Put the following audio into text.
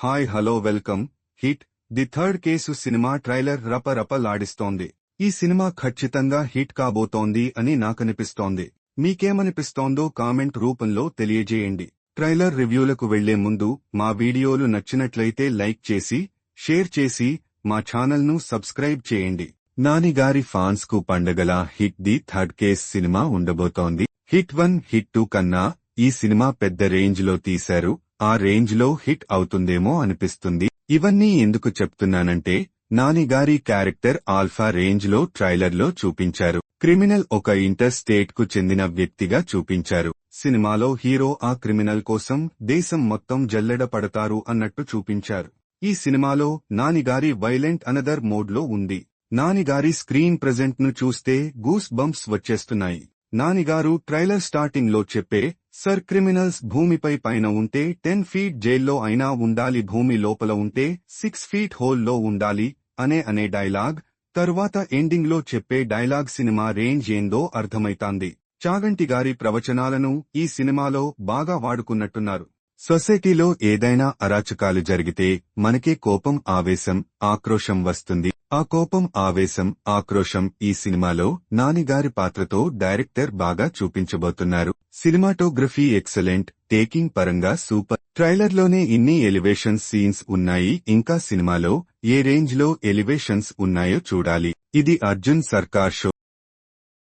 Hi hello welcome. Hit the third case cinema trailer రపరపలాడిస్తోంది. ఈ cinema ఖచ్చితంగా hit కాబోతోంది అని నాకనిపిస్తోంది. మీకేమనిపిస్తోందో కామెంట్ రూపంలో తెలియజేయండి. ట్రైలర్ రివ్యూలకు వెళ్లే ముందు మా వీడియోలు నచ్చినట్లయితే లైక్ చేసి, షేర్ చేసి మా ఛానల్ను సబ్స్క్రైబ్ చేయండి. నాని గారి ఫాన్స్ కు పండగలా hit the third case cinema ఉండబోతోంది. హిట్ 1, హిట్ 2 కన్నా ఈ సినిమా పెద్ద రేంజ్ లో తీశారు. ఆ రేంజ్ లో హిట్ అవుతుందేమో అనిపిస్తుంది. ఇవన్నీ ఎందుకు చెప్తున్నానంటే నాని గారి క్యారెక్టర్ ఆల్ఫా రేంజ్ లో ట్రైలర్ లో చూపించారు. క్రిమినల్ ఒక ఇంటర్ స్టేట్ కు చెందిన వ్యక్తిగా చూపించారు. సినిమాలో హీరో ఆ క్రిమినల్ కోసం దేశం మొత్తం జల్లెడ పడతారు అన్నట్టు చూపించారు. ఈ సినిమాలో నాని గారి వైలెంట్ అనదర్ మోడ్ లో ఉంది. నాని గారి స్క్రీన్ ప్రెజెంట్ ను చూస్తే గూస్ బంప్స్ వచ్చేస్తున్నాయి. నానిగారు ట్రైలర్ స్టార్టింగ్ లో చెప్పే సర్ క్రిమినల్స్ భూమిపై పైన ఉంటే 10 ఫీట్ జైల్లో అయినా ఉండాలి, భూమి లోపల ఉంటే 6 ఫీట్ హోల్లో ఉండాలి అనే డైలాగ్, తరువాత ఎండింగ్ లో చెప్పే డైలాగ్ సినిమా రేంజ్ ఏందో అర్థమైతాంది. చాగంటి గారి ప్రవచనాలను ఈ సినిమాలో బాగా వాడుకున్నట్టున్నారు. సొసైటీలో ఏదైనా అరాచకాలు జరిగితే మనకే కోపం, ఆవేశం, ఆక్రోశం వస్తుంది. ఆ కోపం, ఆవేశం, ఆక్రోశం ఈ సినిమాలో నానిగారి పాత్రతో డైరెక్టర్ బాగా చూపించబోతున్నారు. సినిమాటోగ్రఫీ ఎక్సలెంట్, టేకింగ్ పరంగా సూపర్. ట్రైలర్లోనే ఇన్ని ఎలివేషన్ సీన్స్ ఉన్నాయి. ఇంకా సినిమాలో ఏ రేంజ్ లో ఎలివేషన్స్ ఉన్నాయో చూడాలి. ఇది అర్జున్ సర్కార్ షో.